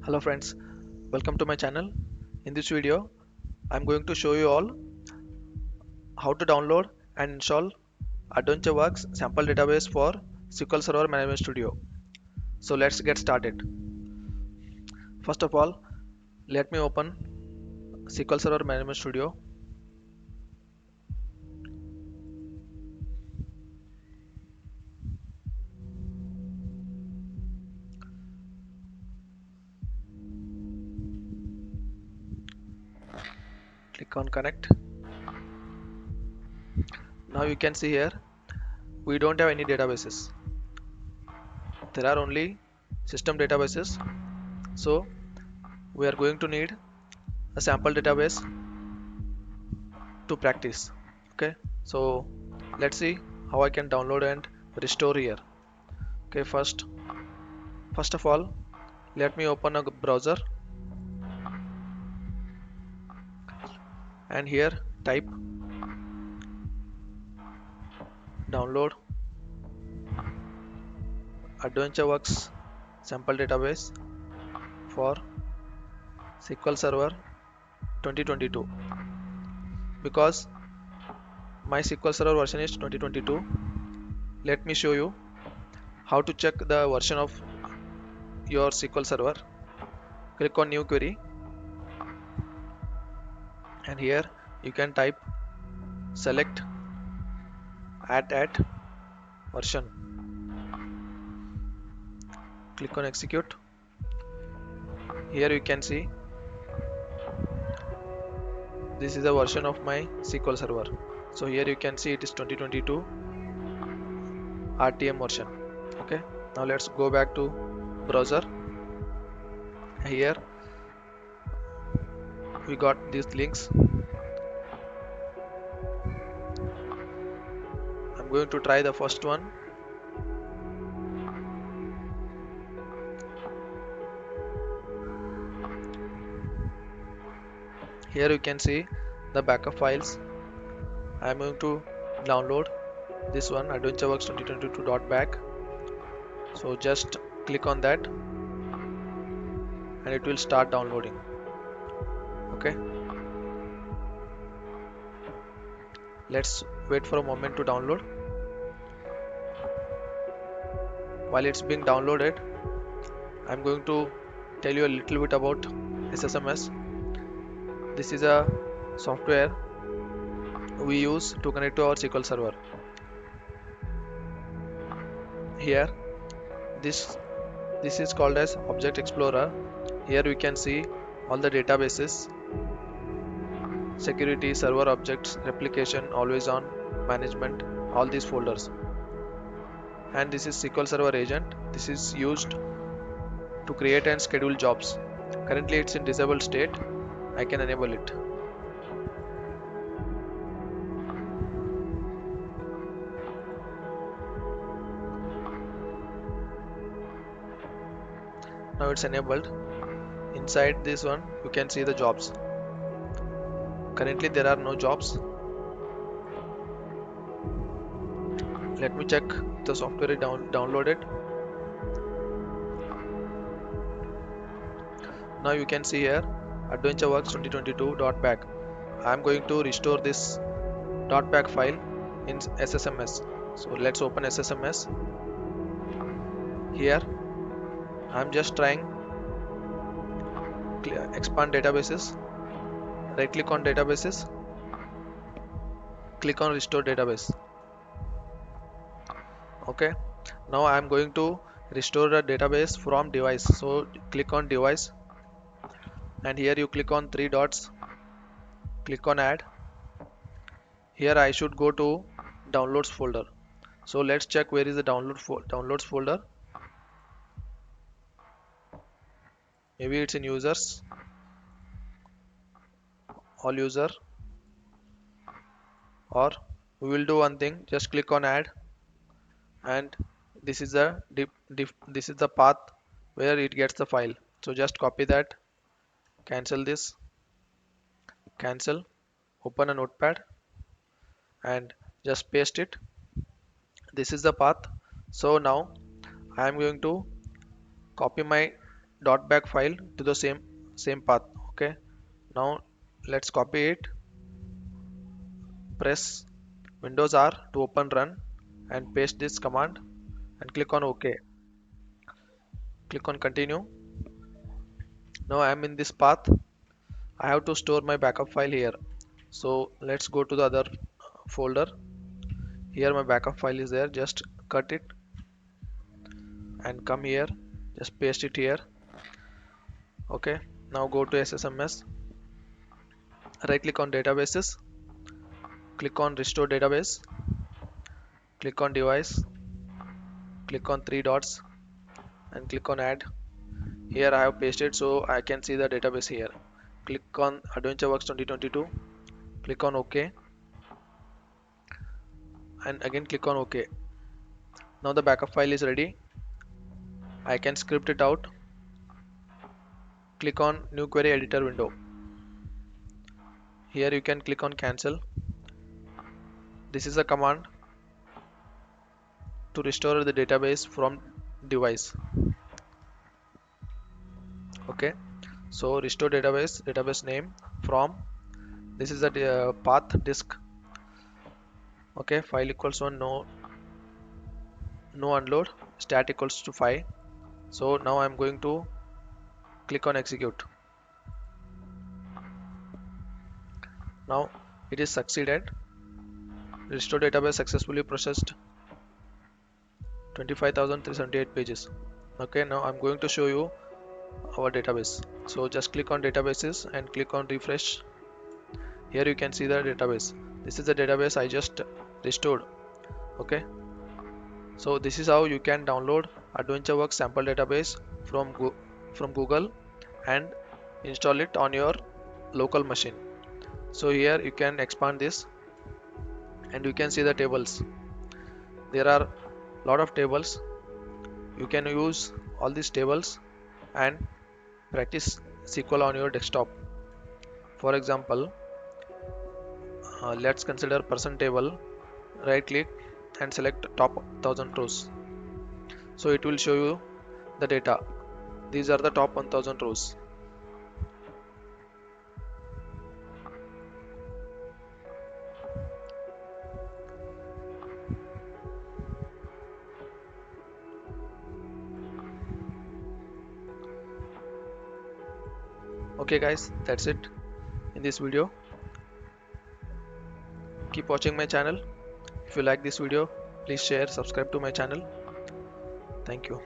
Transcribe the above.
Hello friends, welcome to my channel. In this video, I'm going to show you all how to download and install AdventureWorks sample database for SQL Server Management Studio. So let's get started. First of all, let me open SQL Server Management Studio. Click on connect. Now you can see here, we don't have any databases. There are only system databases. So we are going to need a sample database to practice. Okay, so let's see how I can download and restore here. Okay, first of all, let me open a browser and here type download AdventureWorks sample database for SQL Server 2022. Because my SQL Server version is 2022, let me show you how to check the version of your SQL Server. Click on new query and here you can type select add version. Click on execute. Here you can see this is the version of my SQL Server. So here you can see it is 2022 RTM version. Okay, now let's go back to browser. Here we got these links. I'm going to try the first one. Here you can see the backup files. I'm going to download this one, adventureworks22.back. So just click on that and it will start downloading. Okay, let's wait for a moment to download. While it's being downloaded, I'm going to tell you a little bit about SSMS. This is a software we use to connect to our SQL Server. Here this is called as Object Explorer. Here we can see all the databases, security, server objects, replication, always on, management, all these folders. And this is SQL Server agent. This is used to create and schedule jobs. Currently it's in disabled state. I can enable it. Now it's enabled. Inside this one you can see the jobs. Currently there are no jobs. Let me check the software is downloaded. Now you can see here adventureworks2022.back. I am going to restore this .back file in SSMS. So let's open SSMS. Here I am just trying expand databases. Right click on databases, click on restore database. Okay, now I am going to restore the database from device. So click on device and here you click on three dots, click on add. Here I should go to downloads folder. So let's check where is the downloads folder. Maybe it's in users, all user, or we will do one thing, just click on add and this is the path where it gets the file. So just copy that, cancel this, cancel, open a notepad and just paste it. This is the path. So now I am going to copy my dot back file to the same path. Okay, now let's copy it, press Windows R to open run, and paste this command and click on OK. Click on continue. Now I am in this path. I have to store my backup file here. So let's go to the other folder. Here my backup file is there. Just cut it and come here. Just paste it here. Okay. Now go to SSMS. Right click on databases. Click on restore database. Click on device. Click on three dots and click on add. Here I have pasted so I can see the database here. Click on AdventureWorks2022. Click on OK and again click on OK. Now the backup file is ready. I can script it out. Click on new query editor window. Here you can click on cancel. This is a command to restore the database from device. Okay, so restore database name from, this is the path disk. Okay, file equals 1, no unload, stat equals to 5. So now I'm going to click on execute. Now it is succeeded. Restore database successfully processed 25,378 pages. Okay, now I'm going to show you our database. So just click on databases and click on refresh. Here you can see the database. This is the database I just restored. Okay, so this is how you can download AdventureWorks sample database from Google and install it on your local machine. So here you can expand this and you can see the tables. There are a lot of tables. You can use all these tables and practice SQL on your desktop. For example, let's consider person table. Right click and select top 1000 rows. So it will show you the data. These are the top 1000 rows. Okay guys, that's it in this video. Keep watching my channel. If you like this video, please share, subscribe to my channel. Thank you.